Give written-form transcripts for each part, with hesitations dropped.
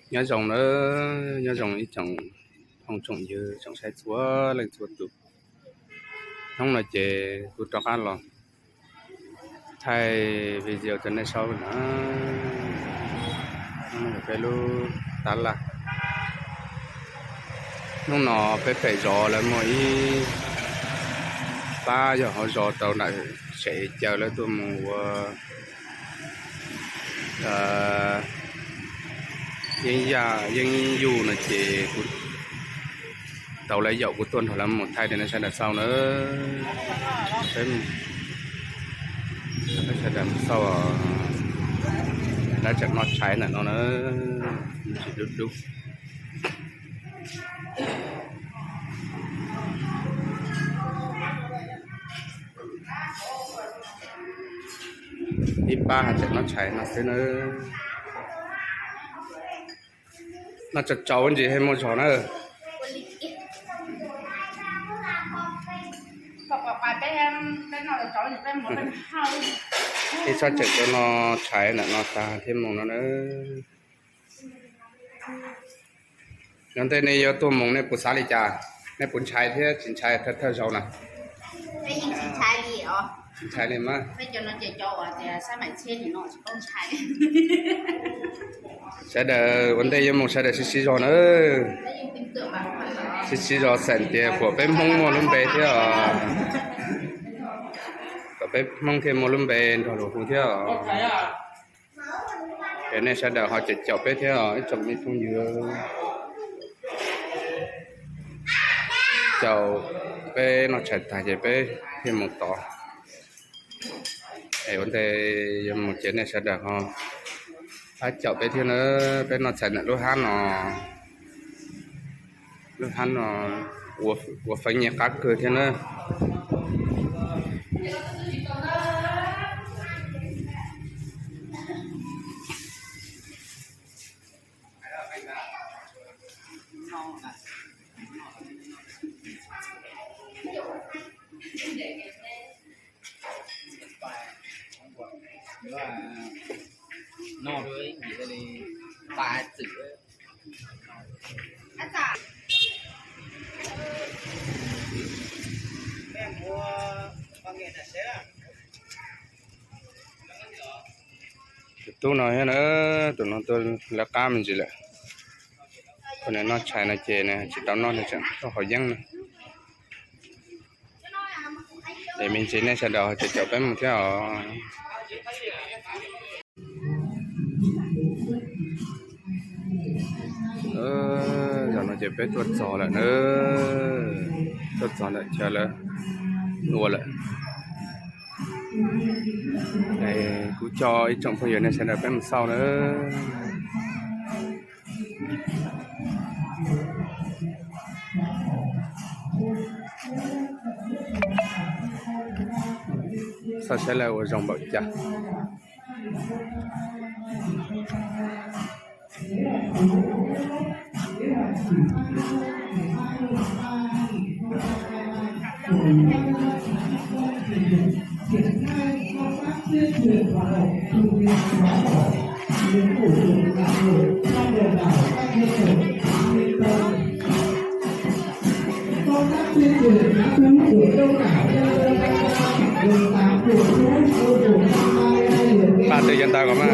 nhớ rồng nữa nhớ rồng ít trồng không trồng dư trồng sai chúa lên chúa tụ không là chế tụ trọc ăn rồi thay vì giờ cho nên sau nữa không là phải lu tán là nó nọ phải rò lại mỗi ba giờ họ rò tàu này sẽ chờ lại tôi mù dân dù là chỉ tàu lấy dầu của tuần hoặc là một thay thì nó sẽ đặt sau nữa thế nó sẽ đặt sau đã chẳng nó cháy là nó chỉ đúc đúc ít ba hạt chẳng nó cháy nó thế nó chật cháu gì hay một chó nữa thì sao chạy cho nó cháy là nó ta thêm một nó nữa nên thế này tôi muốn này bút xá đi cha này bút cháy thế chính cháy thật thật giàu nè cái gì chính cháy gì ạ chính cháy này mà bây giờ nó chạy cho thì sao mày trên thì nó chỉ không cháy sẽ đợi vấn đề một sẽ đợi xí rồi nữa xí rồi sản tiền của bên mông một lần về thế à của bên mông thêm một lần về rồi đủ thế à cái này sẽ đợi họ chạy chọc thế à chọc đi không dừa chậu bên nó chạy tại bên thêm một tỏ để vấn đề một chuyện này sẽ đợi họ phải chậu bên thế nữa bên nó chạy lại lúc hắn nó của phải nhẹ các cơ thế nữa no thôi gì đây ba chữ em mua con nghệ thật đấy tôi nói nữa tụi nó tôi là cam gì lại còn này nó chạy nó chè này chỉ tao nó này chẳng có hỏi dân này để mình chỉ này sẽ đào chỉ chậu cái một cái giờ nó chỉ biết tuột giò lại nữa tuột giò lại chờ lại đua lại này cứ cho ít trong thời gian này sẽ là bên sau nữa sau sẽ là ở dòng bậc chả ba từ dân ta có mà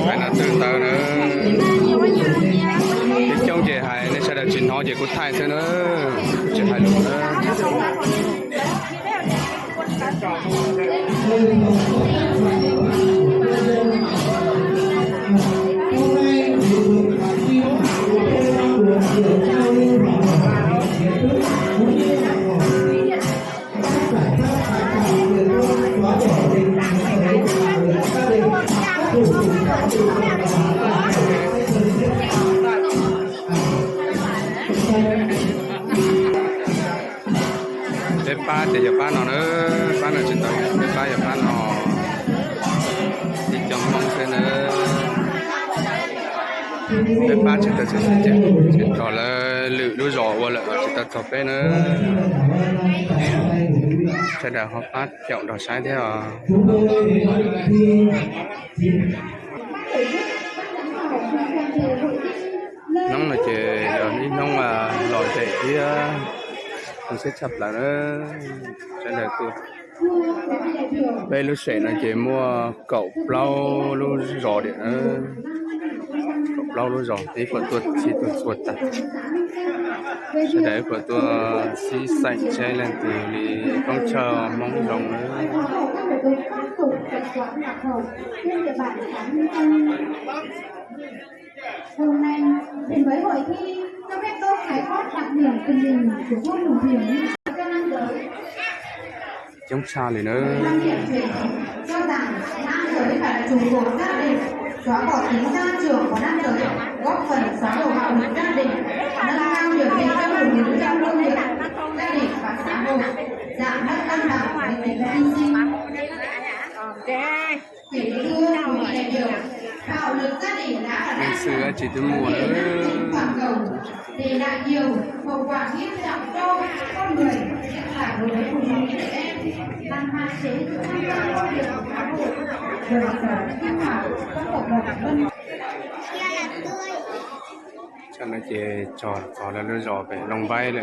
phải là từ từ nữa trong chế hài nên sẽ là chuyện họ chỉ có thay thế nữa chế hài luôn nữa ba thì giờ ba nó nữa ba nó trên tàu ba giờ ba nó đi trong mong thế nữa ba chỉ ta sẽ chỉ trò là lựa đôi giò qua lại chỉ ta chọc bé nữa sẽ đã họp phát chọn đỏ sai theo nóng là chỉ giờ đi nóng là lòi chạy kia mình sẽ chập lại nó sẽ là tôi bây lúc sẽ là chỉ mua cậu plau lúc giò để nó cậu plau lúc giò tí của tôi chỉ tôi suốt ta sẽ để của tôi xí sạch chơi lên từ thì con chờ mong rồng nữa. Hôm nay đến với hội thi, cho phép tôi khái quát đặc điểm tình hình của thôn Hùng Thiểm cho nam giới. Chống xa thì nữa. Quan điểm truyền cho rằng nam giới phải là trụ cột gia đình, xóa bỏ tính gia trưởng của nam giới, góp phần xóa đổ bạo lực gia đình, nâng cao điều kiện cho phụ nữ trong công việc, gia đình và xã hội, giảm bớt căng thẳng về tình hy sinh. Kỷ cương của đại biểu bạo lực gia đình đã ngày xưa chỉ từ mùa nữa toàn cầu để lại nhiều hậu quả nghiêm trọng cho con người, nhất là đối với phụ nữ trẻ em, làm hạn chế sự tham gia công việc của xã hội, đời sống sinh hoạt trong cộng đồng vân. cho nó chỉ tròn có là nó giò về lòng bay nữa.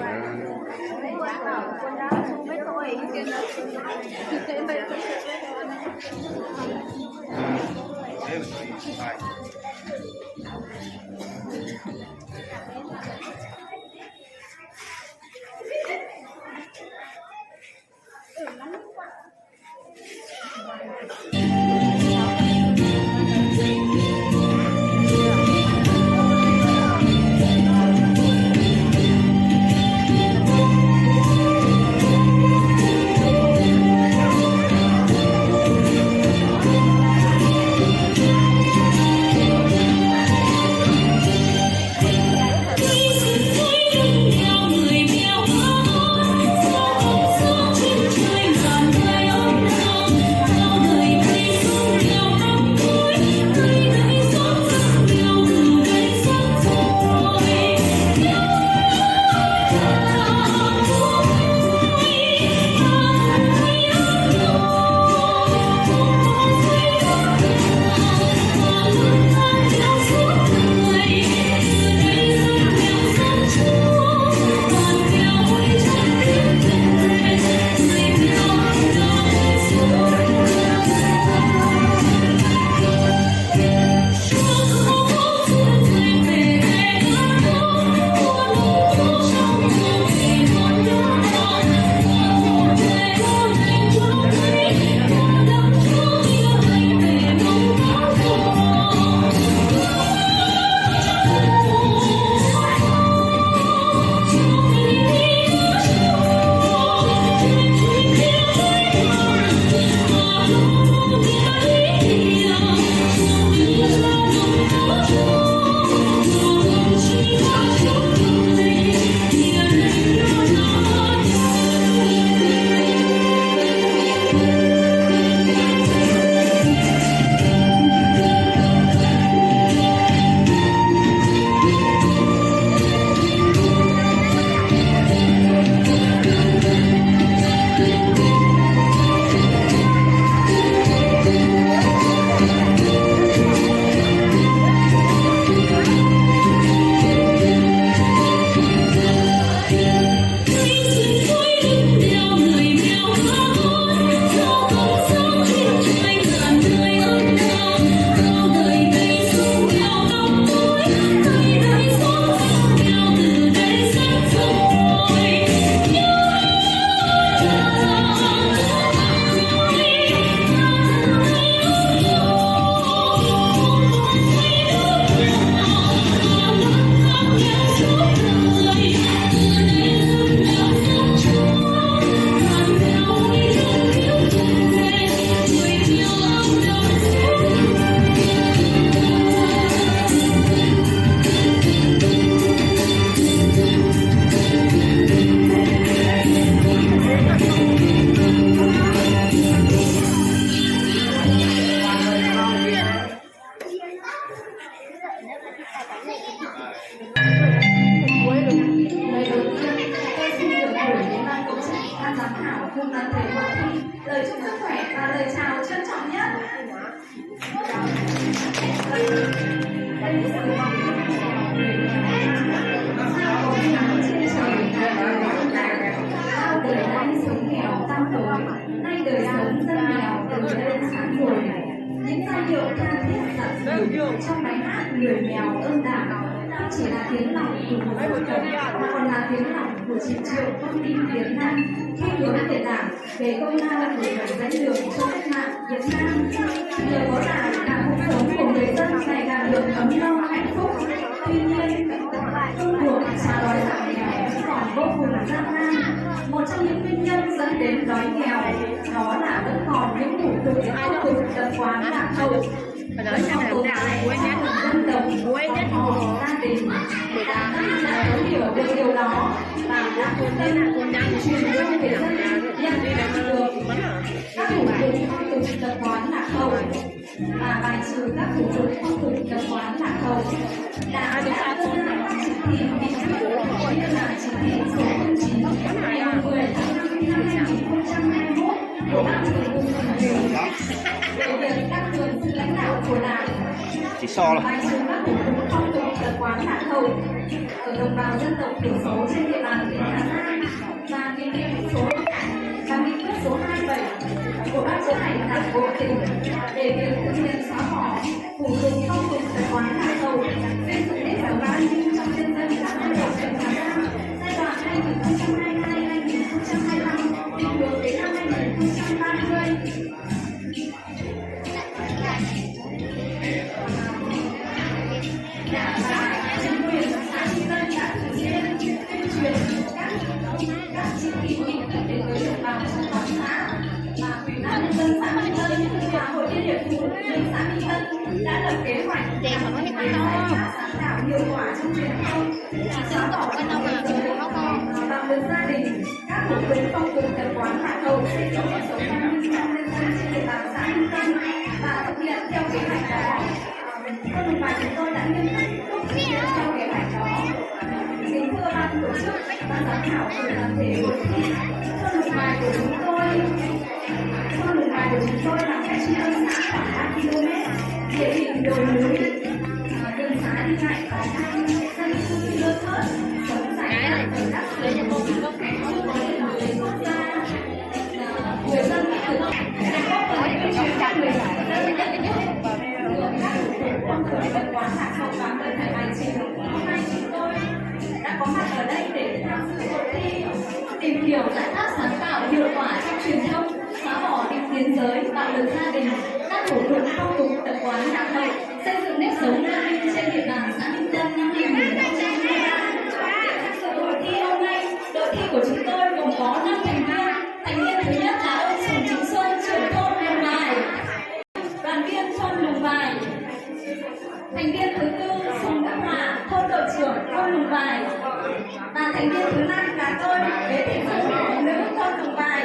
khảo cùng toàn thể hội thi lời chúc sức khỏe và lời chào trân trọng nhất. Sao đời nay sống nghèo tăm tối, nay đời sống dân nghèo từ lên sáng rồi. Những giai điệu tha thiết giản dị trong bài hát người nghèo ơn đảng không chỉ là tiếng lòng của một dân tộc mà còn là tiếng lòng của chỉ triệu con tim Việt Nam khi hướng về đảng, về công lao của người dẫn đường cho cách mạng Việt Nam. Nhờ có đảng mà cuộc sống của người dân ngày càng được ấm no hạnh phúc. Tuy nhiên, công cuộc xóa đói giảm nghèo vẫn còn vô cùng gian nan. Một trong những nguyên nhân dẫn đến đói nghèo đó là vẫn còn những hủ tục phong tục tập quán lạc hậu. Vẫn còn tồn tại dân tộc họ gia đình để đã thấu hiểu được điều đó và đã quyết tâm truyền cho người dân nhận thức được các hủ tục phong tục tập quán lạc hậu và bài trừ các hủ tục phong tục tập quán lạc hậu. Đã đưa ra chỉ thị nghị quyết như là chỉ thị số 09 ngày 10 tháng 5 năm 2021 của Ban Thường vụ Thành ủy về việc tăng cường sự lãnh đạo của Đảng, chỉ so là bài trừ các hủ tục phong tục tập quán lạc hậu ở đồng bào dân tộc thiểu số trên địa bàn tỉnh Hà Nam và nghị quyết số 27 của Ban chấp hành Đảng bộ tỉnh về việc thực hiện xóa bỏ hủ tục phong tục tập quán lạc hậu, xây dựng nếp sống văn minh trong nhân dân các dân tộc tỉnh Hà Nam giai đoạn 2022-2025 định hướng đến năm 2030. Đảng và chính quyền xã Trung Tân đã thường xuyên tuyên truyền các chỉ thị nghị quyết đến với đồng bào trong toàn xã và ủy ban nhân dân xã Trung Tân và hội liên hiệp phụ nữ xã Trung Tân đã lập kế hoạch để giải pháp sáng tạo hiệu quả trong truyền thông, xóa bỏ các bạo lực gia đình, các hủ tục phong tục tập quán lạc hậu, xây dựng nếp sống văn minh trong nhân dân trên địa bàn xã Trung Tân và thực hiện theo kế hoạch đó. Các đồng bào chúng tôi đã nghiêm túc thực hiện theo kế hoạch đó. Kính thưa ban tổ chức, ban giám khảo cùng toàn thể hội thi, thôn lục bài của chúng tôi là cách trung tâm xã khoảng 3 km, địa hình đồi núi, đường xá đi lại khó khăn, dân cư thưa thớt, sống rải rác ở các tuyến đường không có điện lưới quốc gia. Người dân tự góp phần tuyên truyền các người dân nhận thức các hủ tục phong tục tập quán lạc hậu và cần phải bài trừ. Hôm nay chúng tôi đã có mặt ở đây để tham dự hội thi, tìm hiểu giải pháp sáng tạo hiệu quả trong truyền thông, xóa bỏ định kiến giới, bạo lực gia đình, các hủ tục phong tục tập quán lạc hậu, xây dựng nếp sống văn minh trên địa bàn xã Minh Tân năm 2023. Để tham dự hội thi hôm nay, đội thi của chúng tôi gồm có 5 thành viên. Thành viên thứ nhất là ông Sùng Chính Xuân, trưởng thôn Lùng Bài, đoàn viên thôn Lùng Bài. Thành viên thứ tư Sùng Đắc Hòa, thôn đội trưởng thôn Lùng Bài. Và thành viên thứ 5 là tôi, Bế Thị Xuân, phụ nữ thôn Lùng Bài.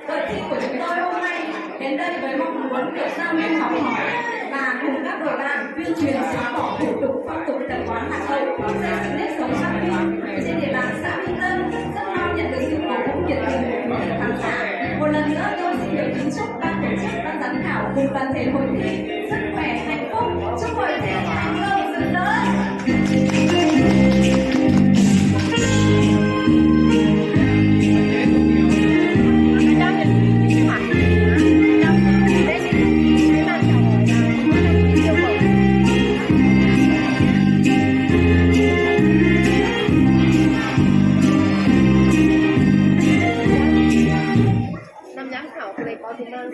Đội thi của chúng tôi hôm nay đến đây với mong muốn được giao lưu học hỏi và cùng các đội bạn tuyên truyền xóa bỏ hủ tục phong tục tập quán lạc hậu, xây dựng nếp sống văn minh trên địa bàn xã Minh Tân. Rất mong nhận được sự cổ vũ nhiệt tình của quý vị khán giả. Một lần nữa tôi xin được kính chúc ban tổ chức, ban giám khảo cùng toàn thể hội thi sức khỏe, hạnh phúc, chúc hội thi thành công rực rỡ. Năm giám khảo của đây có thứ năm.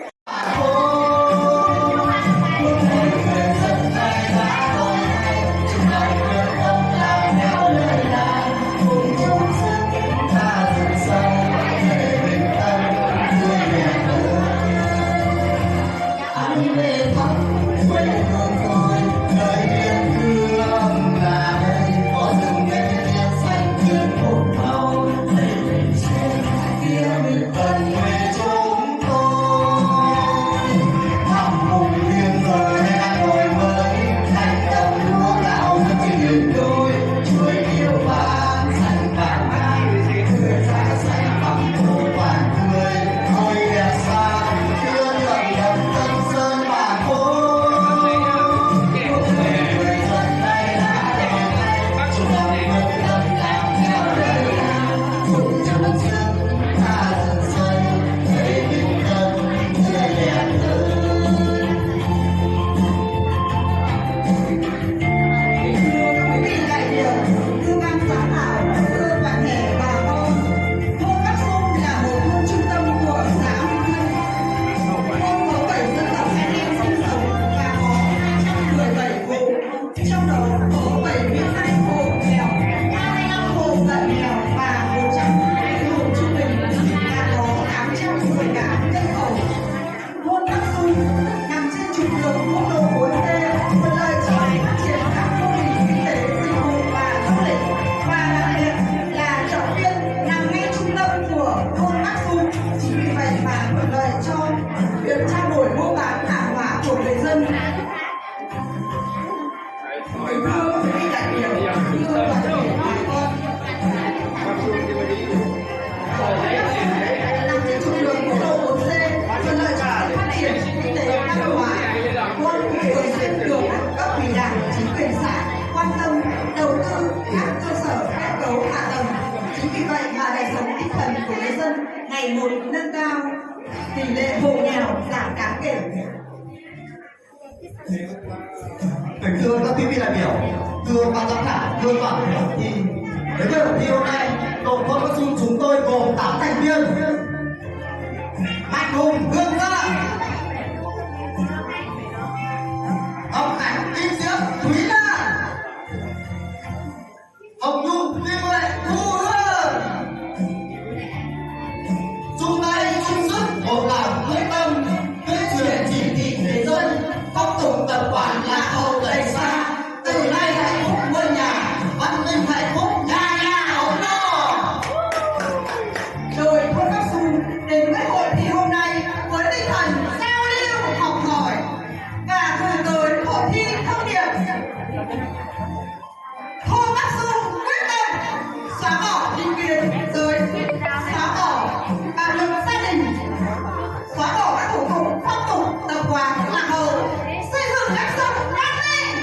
đời sống tinh thần của người dân ngày một nâng cao, tỷ lệ hộ nghèo giảm đáng kể. Kính thưa các quý vị đại biểu, thưa ban giám khảo, thưa toàn thể hội thi, đến với hội thi hôm nay, đội Thôn Bắc Xung chúng tôi gồm 8 thành viên: Mạnh Hùng, Hương Giang, Ngọc Khánh, Kim Diễm, Thúy Lan, Hồng Nhung, Kim Huệ, Thu Hương. Chung tay chung sức một lòng quyết tâm tuyên truyền chỉ thị đến dân, phong tục tập quán lạc hậu đầy xa. Từ nay hạnh phúc muôn nhà, văn minh hạnh phúc nhà nhà ấm no. Đội Thôn Bắc Xung đến với hội thi hôm nay với tinh thần giao lưu học hỏi và gửi tới hội thi thông điệp: Thôn Bắc Xung quyết tâm xóa bỏ định kiến giới, xóa bỏ bạo lực gia đình, xóa bỏ các thủ tục phong tục tập quán lạc hậu, xây dựng cách sống văn minh.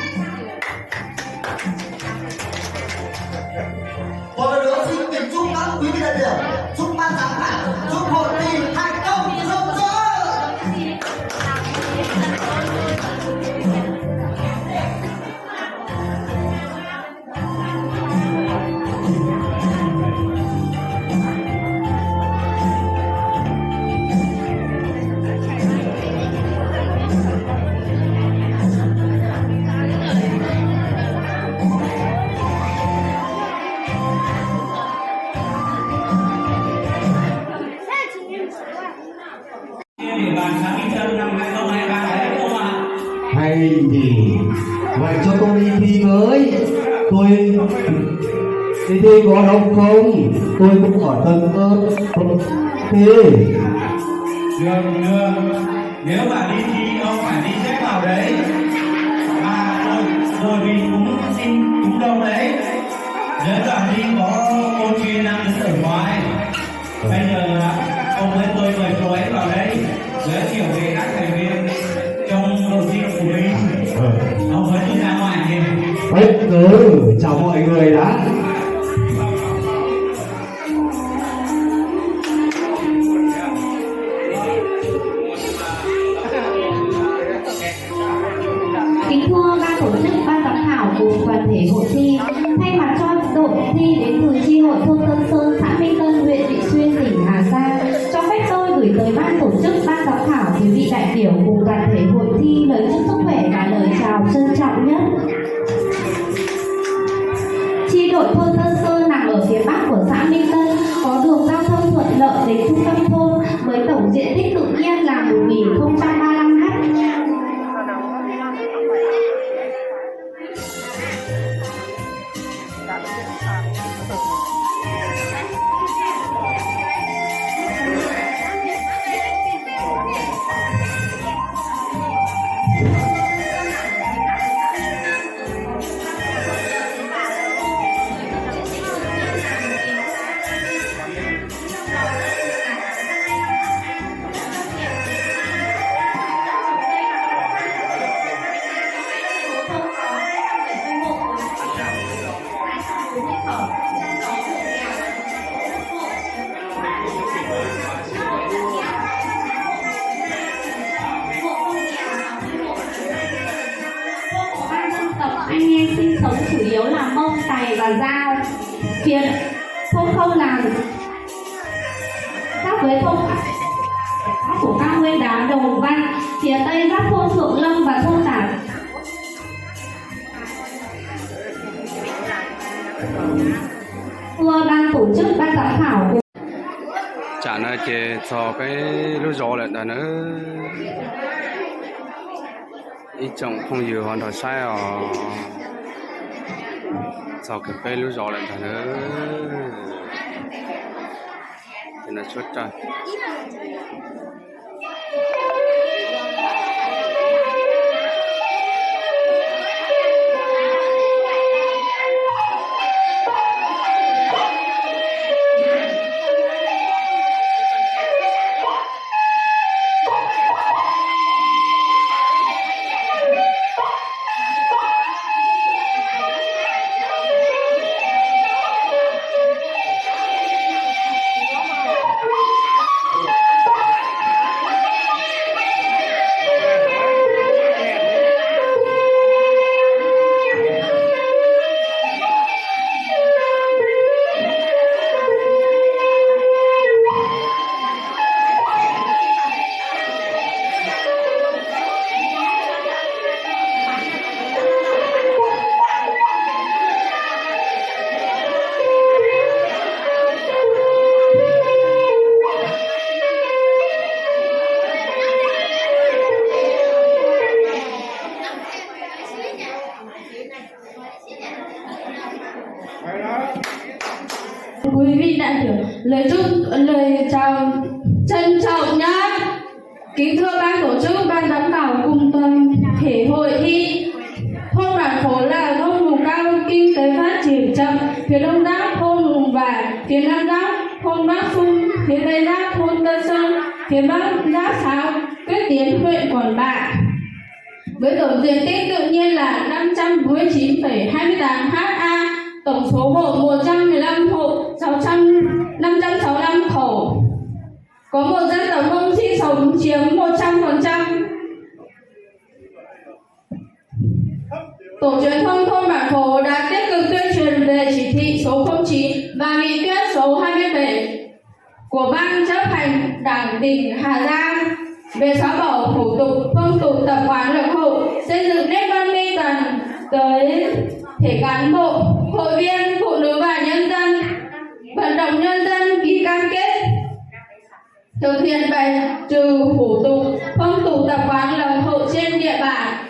Một lần nữa xin kính chúc các quý vị đại biểu, chúc ban giám khảo, chúc hội thi thành công rực rỡ. Địa bàn xã Minh Tân năm 2023 đấy không ạ? Hay thì vậy cho tôi đi thi với. Tôi đi thi có đông không? Tôi cũng hỏi tân ơn thi. Được, nếu bạn đi thi không phải đi xếp vào đấy mà rồi vì cũng xin cũng đâu đấy. Nếu bạn đi có cô kia đang đứng ở ngoài, bây giờ ông với tôi mời cô ấy vào đây giới thiệu về các thành viên trong đội thi của mình. Ông với tôi ra ngoài thì Chào mọi người đã. Kính thưa ban tổ chức, ban giám khảo cùng toàn thể hội thi, thay mặt cho đội thi đến từ chi hội thôn Tân Sơn, xã Minh Tân, huyện Vị Xuyên, tỉnh Hà Giang, cho phép tôi gửi tới ban tổ chức, ban giám khảo, quý vị đại biểu cùng toàn thể hội thi lời chúc sức khỏe và lời chào trân trọng nhất. Chi đội thôn Tân Sơn nằm ở phía bắc của xã Minh Tân, có đường giao thông thuận lợi đến trung tâm thôn với tổng diện tích tự nhiên là 1035 ha. Anh em sinh sống chủ yếu là Mông, Tày và Dao. Phía thôn Không làm giáp với thôn của cao nguyên đá Đồng Văn, phía tây giáp thôn Thượng Lâm và thôn Tả. Thưa ban tổ chức, ban giám khảo cùng chả nó chè cho cái lúa gió lại là nó ít trồng không nhiều hoàn toàn sai ở sau cái cây lúa gió lại là nó thì nó xuất ra lời chào trân trọng nhất. Kính thưa ban tổ chức, ban giám khảo cùng toàn thể hội thi. Thôn Bản Phố là thôn vùng cao kinh tế phát triển chậm, phía đông giáp thôn Vùng Vải, phía nam giáp thôn Bắc Xung, phía tây giáp thôn Tân Sơn, phía bắc giáp xã Quyết Tiến, huyện Quản Bạ. Với tổng diện tích tự nhiên là 549,28 ha, tổng số hộ 115 hộ, 565 khẩu. Có một dân tộc Mông sinh sống chiếm 100%. Tổ truyền thông thôn Bản Phố đã tích cực tuyên truyền về chỉ thị số 09 và nghị quyết số 27 của Ban chấp hành Đảng tỉnh Hà Giang về xóa bỏ thủ tục phong tục tập quán lạc hậu, xây dựng nét văn minh toàn tới thể cán bộ, hội viên, phụ nữ và nhân dân, vận động nhân dân ký cam kết thực hiện bài trừ thủ tục phong tục tập quán lạc hậu trên địa bàn.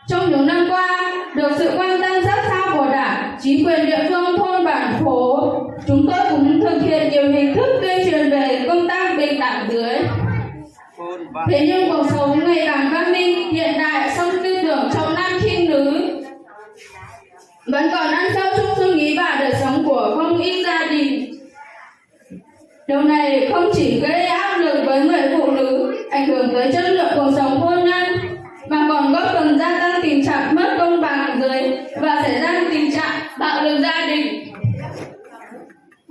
Trong những năm qua, được sự quan tâm rất cao của Đảng, chính quyền địa phương thôn Bản Phố, chúng tôi cũng thực hiện nhiều hình thức tuyên truyền về công tác bình đẳng giới. Thế nhưng cuộc sống ngày càng văn minh, hiện đại, song tư tưởng trọng nam khinh nữ vẫn còn ăn sâu trong suy nghĩ và đời sống của không ít gia đình. Điều này không chỉ gây áp lực với người phụ nữ, ảnh hưởng tới chất lượng cuộc sống hôn nhân, mà còn góp phần gia tăng tình trạng mất công bằng giới và xảy ra tình trạng bạo lực gia đình.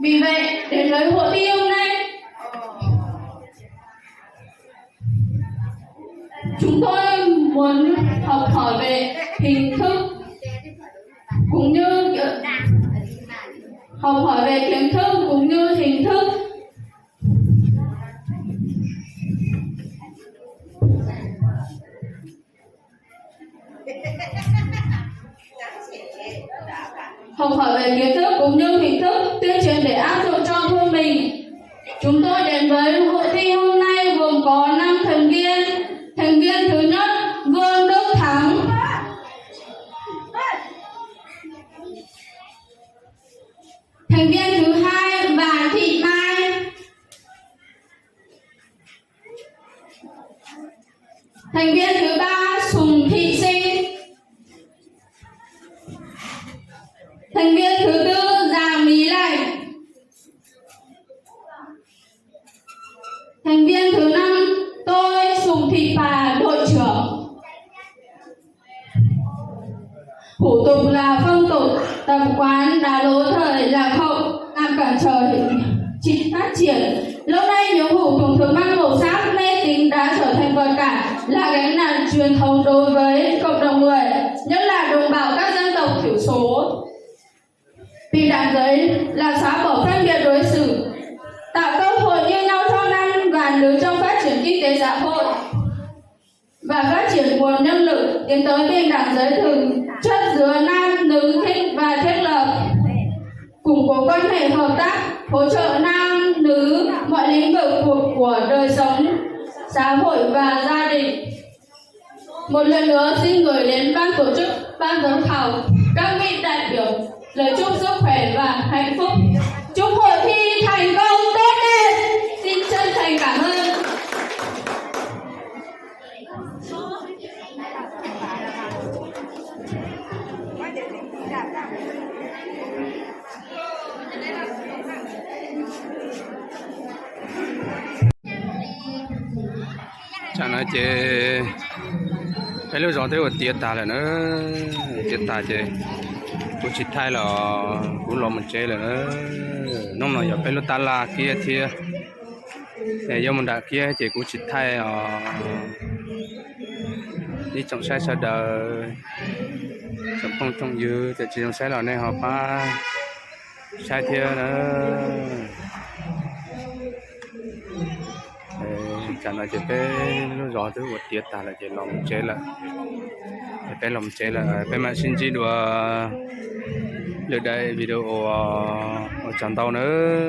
Vì vậy, đến với hội thi hôm nay, chúng tôi muốn học hỏi về hình thức cũng như kiến thức cũng như hình thức. Học hỏi về kiến thức cũng như hình thức tuyên truyền để áp dụng cho thôn mình. Chúng tôi đến với hội thi hôm nay gồm có 5 thành viên. Thành viên thứ nhất, Vương Đức Thắng. Thành viên thứ hai, Vàng Thị Mai. Thành viên thứ ba, Sùng Thị Sinh. Thành viên thứ tư, Giàng Mí Lạnh. Thành viên thứ năm, tôi Sùng Thị Phà, đội trưởng. Hủ tục là phong tục tập quán đã lỗi thời lạc hậu, làm cản trở chỉ phát triển. Lâu nay những hủ tục thường mang màu sắc mê tín đã trở thành vật cản, là gánh nặng truyền thống đối với cộng đồng người, nhất là đồng bào các dân tộc thiểu số. Bình đẳng giới là xóa bỏ phân biệt đối xử, tạo cơ hội như nhau cho nam và nữ trong phát triển kinh tế xã hội và phát triển nguồn nhân lực, tiến tới bình đẳng giới thực chất giữa nam nữ và thiết lập, củng cố quan hệ hợp tác, hỗ trợ nam nữ mọi lĩnh vực của đời sống xã hội và gia đình. Một lần nữa xin gửi đến ban tổ chức, ban giám khảo, các vị đại biểu lời chúc sức khỏe và hạnh phúc. Chúc hội thi thành công tốt đẹp. Xin chân thành cảm ơn. Chẳng nói chế cái lúc rõ thế của tiết ta là nó tiết ta chế của chị thay là cũng lo mình chế là nó mà giờ cái lúc ta là kia thì để do mình đã kia chế của chị thay đi trong xe sau đời trong không trong dư thì chỉ trong xe là này họ ba sai thiệt nữa. Chẳng là chỉ cái nó rõ thứ một tiết ta là chỉ lòng chế là cái lòng chế là cái mà xin chỉ đùa lượt đây video ở chẳng tàu nữa.